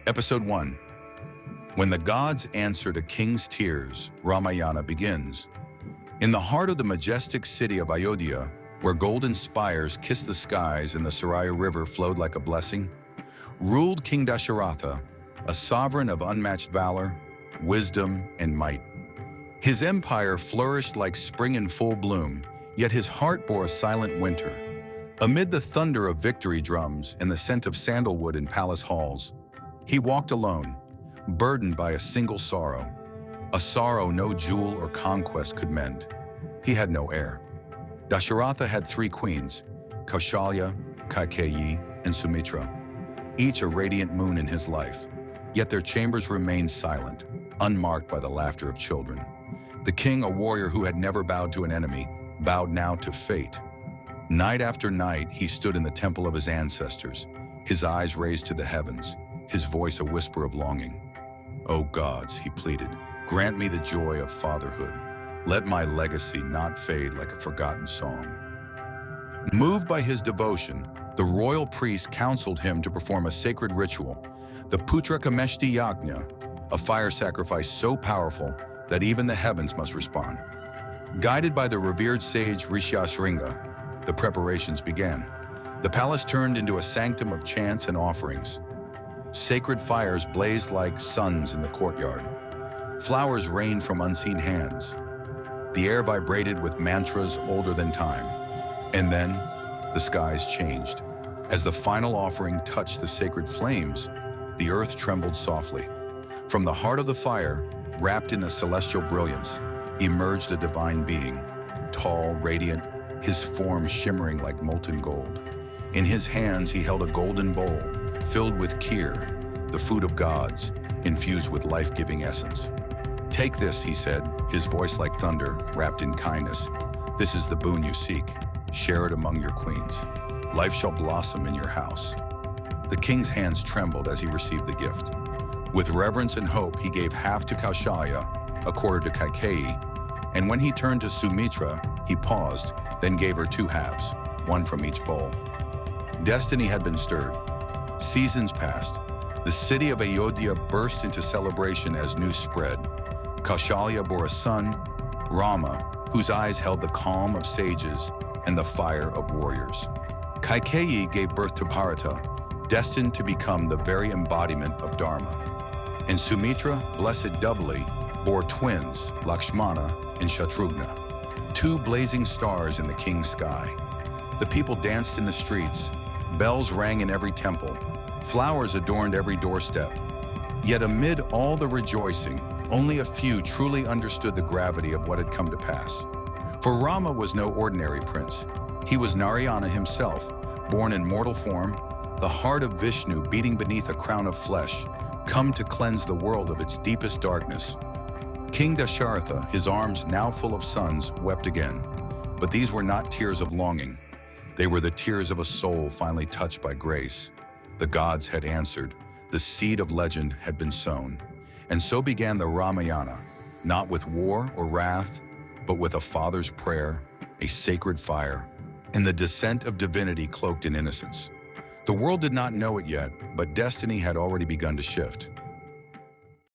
Episode 1. When the gods answered a king's tears, Ramayana begins. In the heart of the majestic city of Ayodhya, where golden spires kissed the skies and the Saraya River flowed like a blessing, ruled King Dasharatha, a sovereign of unmatched valor, wisdom, and might. His empire flourished like spring in full bloom, yet his heart bore a silent winter. Amid the thunder of victory drums and the scent of sandalwood in palace halls, he walked alone, burdened by a single sorrow, a sorrow no jewel or conquest could mend. He had no heir. Dasharatha had 3 queens, Kaushalya, Kaikeyi, and Sumitra, each a radiant moon in his life, yet their chambers remained silent, unmarked by the laughter of children. The king, a warrior who had never bowed to an enemy, bowed now to fate. Night after night, he stood in the temple of his ancestors, his eyes raised to the heavens, his voice a whisper of longing. "O gods," he pleaded, "grant me the joy of fatherhood. Let my legacy not fade like a forgotten song." Moved by his devotion, the royal priest counseled him to perform a sacred ritual, the Putrakameshti Yagna, a fire sacrifice so powerful that even the heavens must respond. Guided by the revered sage Rishyasringa, the preparations began. The palace turned into a sanctum of chants and offerings. Sacred fires blazed like suns in the courtyard. Flowers rained from unseen hands. The air vibrated with mantras older than time. And then, the skies changed. As the final offering touched the sacred flames, the earth trembled softly. From the heart of the fire, wrapped in a celestial brilliance, emerged a divine being, tall, radiant, his form shimmering like molten gold. In his hands, he held a golden bowl, filled with kheer, the food of gods, infused with life-giving essence. "Take this," he said, his voice like thunder, wrapped in kindness. "This is the boon you seek. Share it among your queens. Life shall blossom in your house." The king's hands trembled as he received the gift. With reverence and hope, he gave half to Kaushalya, a quarter to Kaikeyi, and when he turned to Sumitra, he paused, then gave her 2 halves, one from each bowl. Destiny had been stirred. Seasons passed. The city of Ayodhya burst into celebration as news spread. Kaushalya bore a son, Rama, whose eyes held the calm of sages and the fire of warriors. Kaikeyi gave birth to Bharata, destined to become the very embodiment of Dharma. And Sumitra, blessed doubly, bore twins, Lakshmana and Shatrughna, 2 blazing stars in the king's sky. The people danced in the streets, bells rang in every temple, flowers adorned every doorstep. Yet amid all the rejoicing, only a few truly understood the gravity of what had come to pass. For Rama was no ordinary prince. He was Narayana himself, born in mortal form, the heart of Vishnu beating beneath a crown of flesh, come to cleanse the world of its deepest darkness. King Dasharatha, his arms now full of sons, wept again. But these were not tears of longing. They were the tears of a soul finally touched by grace. The gods had answered. The seed of legend had been sown. And so began the Ramayana, not with war or wrath, but with a father's prayer, a sacred fire, and the descent of divinity cloaked in innocence. The world did not know it yet, but destiny had already begun to shift.